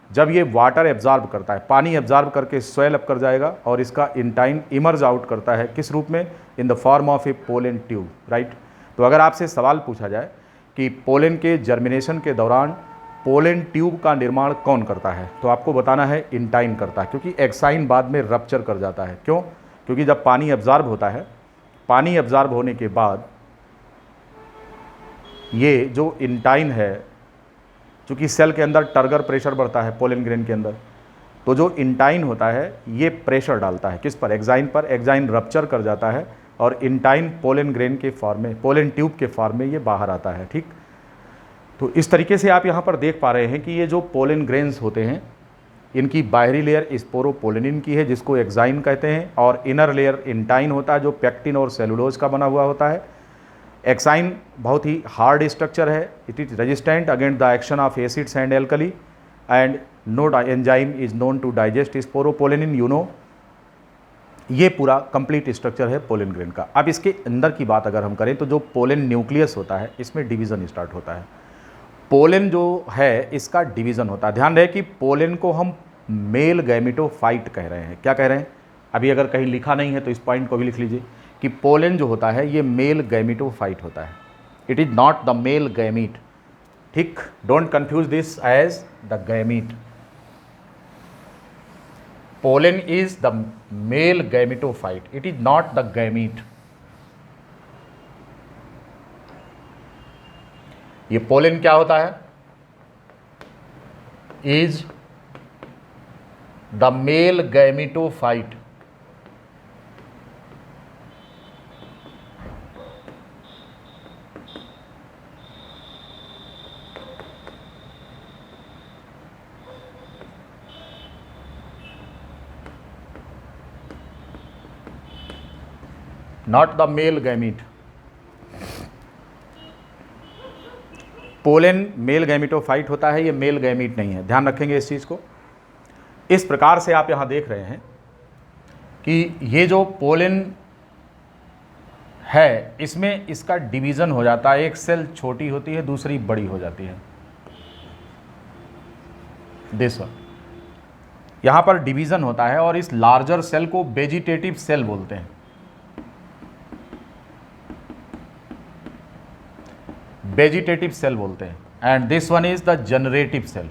जब ये वाटर एब्जॉर्ब करता है, पानी एब्जॉर्ब करके स्वेल अप कर जाएगा और इसका इंटाइन इमर्ज आउट करता है, किस रूप में, in the form of A pollen tube, right. तो अगर आपसे सवाल पूछा जाए कि पोलन के जर्मिनेशन के दौरान पोलन ट्यूब का निर्माण कौन करता है, तो आपको बताना है इंटाइन करता है, क्योंकि एक्साइन बाद में रप्चर कर जाता है। क्यों? क्योंकि जब पानी एब्जॉर्ब होता है, पानी एब्जॉर्ब होने के बाद ये जो इंटाइन है, चूँकि सेल के अंदर टर्गर प्रेशर बढ़ता है पोलन ग्रेन के अंदर, तो जो इंटाइन होता है ये प्रेशर डालता है किस पर, एक्साइन पर। एक्साइन रप्चर कर जाता है और इंटाइन पोलन ग्रेन के फॉर्म में, पोलन ट्यूब के फॉर्म में ये बाहर आता है, ठीक। तो इस तरीके से आप यहाँ पर देख पा रहे हैं कि ये जो पोलन ग्रेन्स होते हैं, इनकी बाहरी लेयर स्पोरोपोलिनिन की है जिसको एक्साइन कहते हैं, और इनर लेयर इंटाइन होता है जो पेक्टिन और सेलुलोज का बना हुआ होता है। एक्साइन बहुत ही हार्ड स्ट्रक्चर है, it is resistant against the action of acids and alkali and no enzyme is known to digest sporopollenin, you know. ये पूरा कंप्लीट स्ट्रक्चर है पोलन ग्रेन का। अब इसके अंदर की बात अगर हम करें तो जो पोलन न्यूक्लियस होता है इसमें डिवीज़न स्टार्ट होता है। पोलन जो है इसका डिवीज़न होता है। ध्यान रहे कि पोलन को हम मेल गैमेटोफाइट कह रहे हैं। क्या कह रहे हैं? अभी अगर कहीं लिखा नहीं है तो इस पॉइंट को भी लिख लीजिए कि पोलन जो होता है ये मेल गैमेटोफाइट होता है, it is not the male gamete. ठीक, don't confuse this as the gamete. Pollen is the male gametophyte, it is not the gamete. ये पोलन क्या होता है? Is the male gametophyte. Not the male gamete. Pollen mail gametophyte होता है, ये मेल गैमीट नहीं है, ध्यान रखेंगे इस चीज़ को। इस प्रकार से आप यहाँ देख रहे हैं कि ये जो पोलन है इसमें इसका डिवीज़न हो जाता है, एक सेल छोटी होती है दूसरी बड़ी हो जाती है। दिस वन, यहाँ पर डिवीज़न होता है और इस लार्जर सेल को वेजिटेटिव सेल बोलते हैं। वेजिटेटिव सेल बोलते हैं and this one is the generative cell.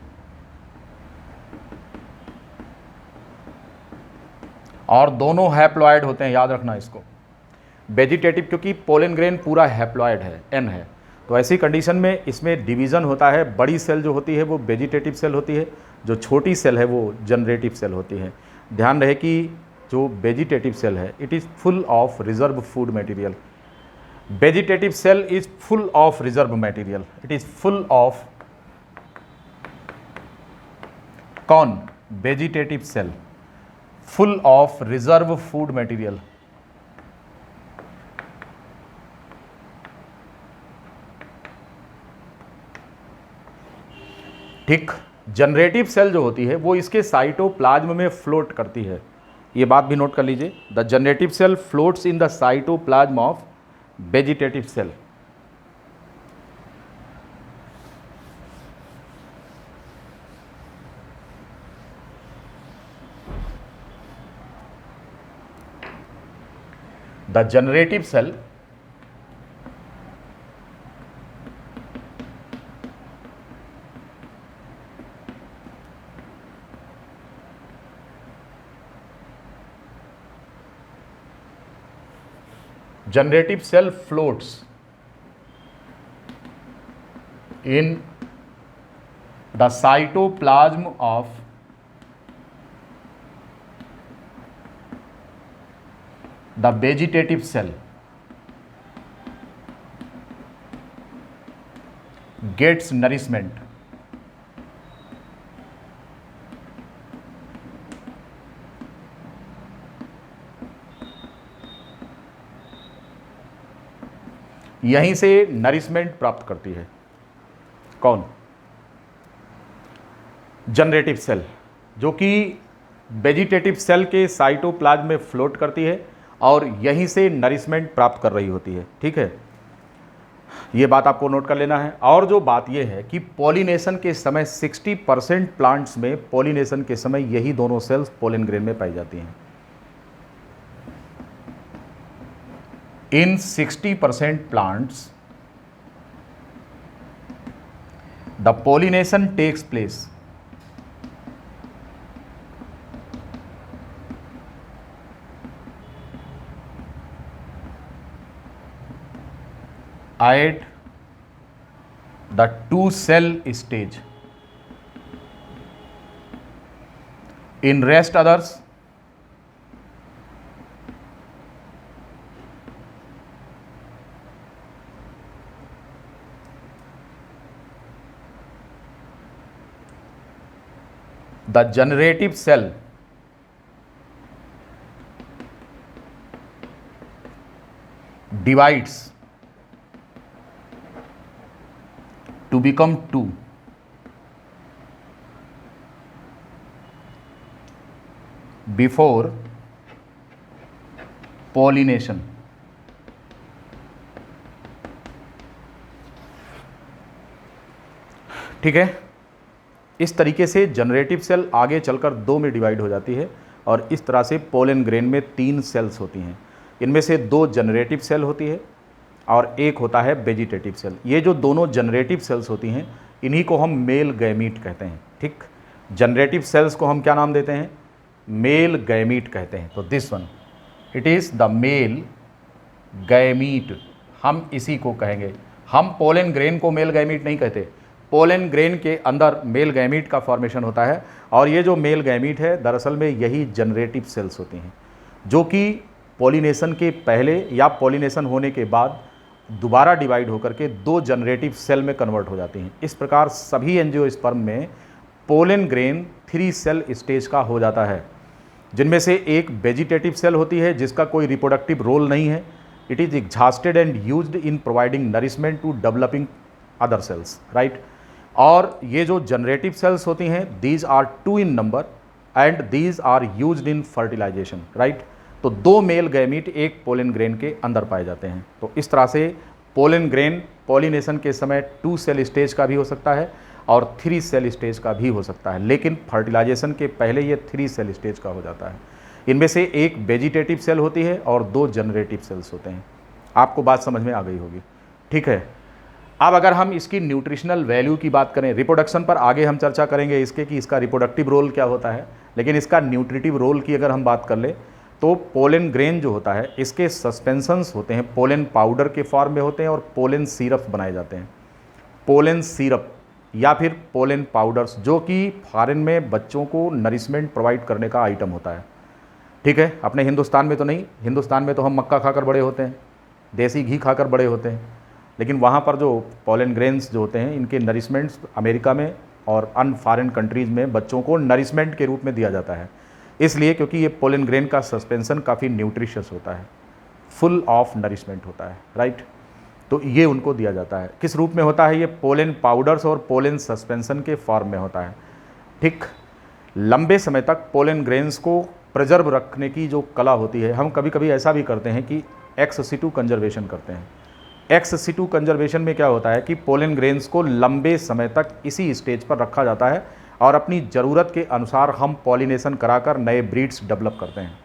और दोनों हैप्लॉइड होते हैं, याद रखना इसको। वेजिटेटिव क्योंकि पोलन ग्रेन पूरा हैप्लॉइड है, एन है, तो ऐसी कंडीशन में इसमें डिवीज़न होता है। बड़ी सेल जो होती है वो वेजिटेटिव सेल होती है, जो छोटी सेल है वो जनरेटिव सेल होती है। ध्यान रहे कि जो वेजिटेटिव सेल है it is full of reserve food material. Vegetative cell is full of reserve material. It is full of कौन? Vegetative cell full of reserve food material. ठीक, जनरेटिव सेल जो होती है वो इसके साइटोप्लाज्म में फ्लोट करती है। ये बात भी नोट कर लीजिए, the generative cell floats in the cytoplasm of vegetative cell. The generative cell generative cell floats in the cytoplasm of the vegetative cell, gets nourishment. यहीं से नरिशमेंट प्राप्त करती है। कौन? जनरेटिव सेल, जो कि वेजिटेटिव सेल के साइटोप्लाज्म में फ्लोट करती है और यहीं से नरिशमेंट प्राप्त कर रही होती है। ठीक है, ये बात आपको नोट कर लेना है। और जो बात ये है कि पॉलिनेशन के समय 60% प्लांट्स में पॉलिनेशन के समय यही दोनों सेल्स पोलन ग्रेन में पाई जाती हैं। In 60% plants, the pollination takes place at the two-cell stage. In rest others, the generative cell divides to become 2 before pollination. ठीक है, इस तरीके से जनरेटिव सेल आगे चलकर 2 में डिवाइड हो जाती है और इस तरह से पोलन ग्रेन में 3 सेल्स होती हैं। इनमें से 2 जनरेटिव सेल होती है और एक होता है वेजिटेटिव सेल। ये जो दोनों जनरेटिव सेल्स होती हैं इन्हीं को हम मेल गैमीट कहते हैं। ठीक, जनरेटिव सेल्स को हम क्या नाम देते हैं? मेल गैमीट कहते हैं। तो this one it is the male gamete, हम इसी को कहेंगे। हम पोलन ग्रेन को मेल गैमीट नहीं कहते। पोलन ग्रेन के अंदर मेल गैमीट का फॉर्मेशन होता है और ये जो मेल गैमीट है दरअसल में यही जनरेटिव सेल्स होती हैं जो कि पॉलिनेशन के पहले या पॉलिनेशन होने के बाद दोबारा डिवाइड होकर के 2 जनरेटिव सेल में कन्वर्ट हो जाती हैं। इस प्रकार सभी एंजियोस्पर्म में पोलन ग्रेन 3 सेल स्टेज का हो जाता है, जिनमें से एक वेजिटेटिव सेल होती है जिसका कोई रिप्रोडक्टिव रोल नहीं है। It is exhausted and used in providing nourishment to developing other cells, right. और ये जो जनरेटिव सेल्स होती हैं these are 2 in number and these are used in fertilization, right. तो 2 मेल गैमीट एक पोलन ग्रेन के अंदर पाए जाते हैं। तो इस तरह से पोलन ग्रेन पॉलिनेशन के समय 2 सेल स्टेज का भी हो सकता है और 3 सेल स्टेज का भी हो सकता है, लेकिन फर्टिलाइजेशन के पहले ये 3 सेल स्टेज का हो जाता है। इनमें से एक वेजिटेटिव सेल होती है और 2 जनरेटिव सेल्स होते हैं। आपको बात समझ में आ गई होगी, ठीक है। अब अगर हम इसकी न्यूट्रिशनल वैल्यू की बात करें, रिप्रोडक्शन पर आगे हम चर्चा करेंगे इसके कि इसका रिप्रोडक्टिव रोल क्या होता है, लेकिन इसका न्यूट्रिटिव रोल की अगर हम बात कर ले तो पोलन ग्रेन जो होता है इसके सस्पेंशंस होते हैं, पोलन पाउडर के फॉर्म में होते हैं और पोलन सिरप बनाए जाते हैं। पोलन सिरप या फिर पोलन पाउडर्स जो कि फॉरेन में बच्चों को नरिशमेंट प्रोवाइड करने का आइटम होता है, ठीक है। अपने हिंदुस्तान में तो नहीं, हिंदुस्तान में तो हम मक्का खाकर बड़े होते हैं, देसी घी खाकर बड़े होते हैं, लेकिन वहाँ पर जो पोलन ग्रेन्स जो होते हैं इनके नरिशमेंट्स अमेरिका में और अन्य फॉरेन कंट्रीज़ में बच्चों को नरिशमेंट के रूप में दिया जाता है। इसलिए क्योंकि ये पोलन ग्रेन का सस्पेंशन काफ़ी न्यूट्रिशियस होता है, फुल ऑफ नरिशमेंट होता है, राइट। तो ये उनको दिया जाता है। किस रूप में होता है? ये पोलन पाउडर्स और पोलन सस्पेंशन के फॉर्म में होता है, ठीक। लंबे समय तक पोलन ग्रेन्स को प्रिजर्व रखने की जो कला होती है, हम कभी कभी ऐसा भी करते हैं कि एक्स सिटू कंजर्वेशन करते हैं। एक्स सिटू कंजर्वेशन में क्या होता है कि पोलन ग्रेन्स को लंबे समय तक इसी स्टेज पर रखा जाता है और अपनी ज़रूरत के अनुसार हम पॉलिनेशन कराकर नए ब्रीड्स डेवलप करते हैं।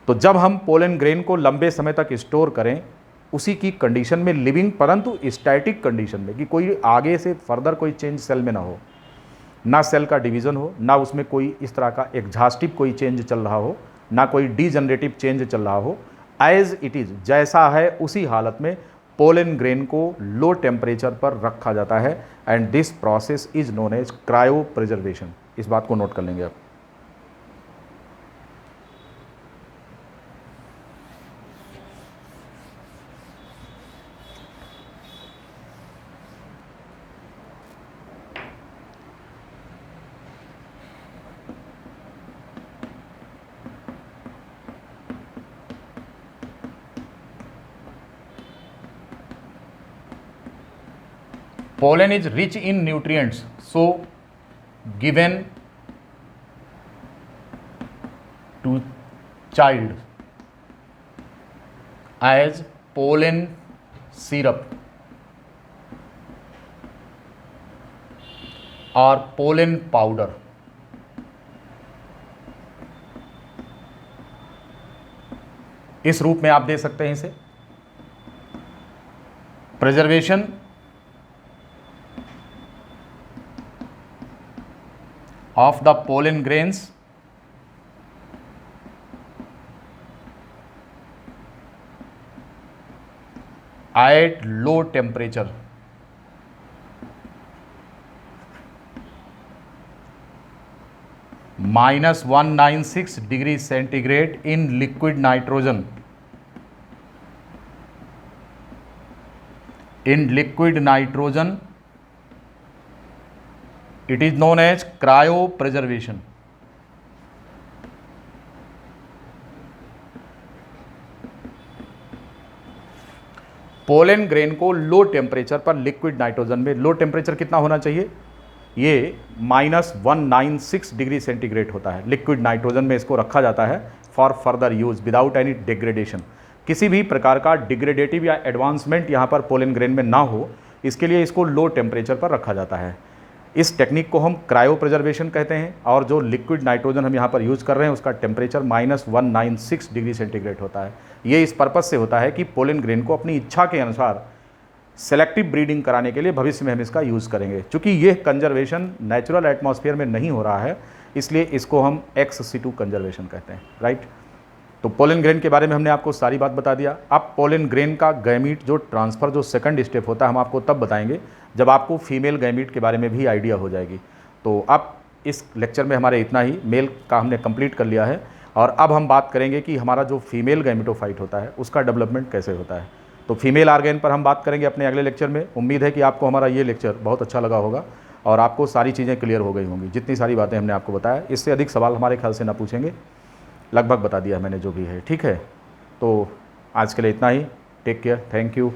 तो जब हम पोलन ग्रेन को लंबे समय तक स्टोर करें उसी की कंडीशन में, लिविंग परंतु स्टैटिक कंडीशन में, कि कोई आगे से फर्दर कोई चेंज सेल में ना हो, ना सेल का डिवीज़न हो, ना उसमें कोई इस तरह का एग्जॉस्टिव कोई चेंज चल रहा हो, ना कोई डीजनरेटिव चेंज चल रहा हो, एज इट इज़ जैसा है उसी हालत में पोलन ग्रेन को लो टेम्परेचर पर रखा जाता है and this process is known as cryopreservation. इस बात को नोट कर लेंगे आप। Pollen is rich in nutrients, so given to child as pollen syrup or pollen powder. इस रूप में आप दे सकते हैं इसे। Preservation of the pollen grains at low temperature -196 degree centigrade in liquid nitrogen. In liquid nitrogen it is known as cryopreservation. Pollen grain को लो टेम्परेचर पर लिक्विड नाइट्रोजन में, लो टेम्परेचर कितना होना चाहिए, ये -196 डिग्री सेंटीग्रेड होता है। लिक्विड नाइट्रोजन में इसको रखा जाता है for further use without any degradation. किसी भी प्रकार का डिग्रेडेटिव या एडवांसमेंट यहाँ पर पोलन ग्रेन में ना हो, इसके लिए इसको लो टेम्परेचर पर रखा जाता है। इस टेक्निक को हम क्रायो प्रिजर्वेशन कहते हैं, और जो लिक्विड नाइट्रोजन हम यहाँ पर यूज़ कर रहे हैं उसका टेम्परेचर -196 डिग्री सेंटीग्रेड होता है। ये इस पर्पज़ से होता है कि पोलन ग्रेन को अपनी इच्छा के अनुसार सेलेक्टिव ब्रीडिंग कराने के लिए भविष्य में हम इसका यूज़ करेंगे। चूँकि ये कंजर्वेशन नेचुरल एटमॉस्फेयर में नहीं हो रहा है, इसलिए इसको हम एक्स सिटू कंजर्वेशन कहते हैं, राइट। तो पोलन ग्रेन के बारे में हमने आपको सारी बात बता दिया। अब पोलन ग्रेन का गैमीट जो ट्रांसफ़र, जो सेकंड स्टेप होता है, हम आपको तब बताएंगे जब आपको फीमेल गैमीट के बारे में भी आइडिया हो जाएगी। तो अब इस लेक्चर में हमारे इतना ही, मेल का हमने कंप्लीट कर लिया है, और अब हम बात करेंगे कि हमारा जो फीमेल गैमेटोफाइट होता है उसका डेवलपमेंट कैसे होता है। तो फीमेल ऑर्गेन पर हम बात करेंगे अपने अगले लेक्चर में। उम्मीद है कि आपको हमारा ये लेक्चर बहुत अच्छा लगा होगा और आपको सारी चीज़ें क्लियर हो गई होंगी। जितनी सारी बातें हमने आपको बताया, इससे अधिक सवाल हमारे ख्याल से ना पूछेंगे, लगभग बता दिया मैंने जो भी है, ठीक है। तो आज के लिए इतना ही। Take care, thank you.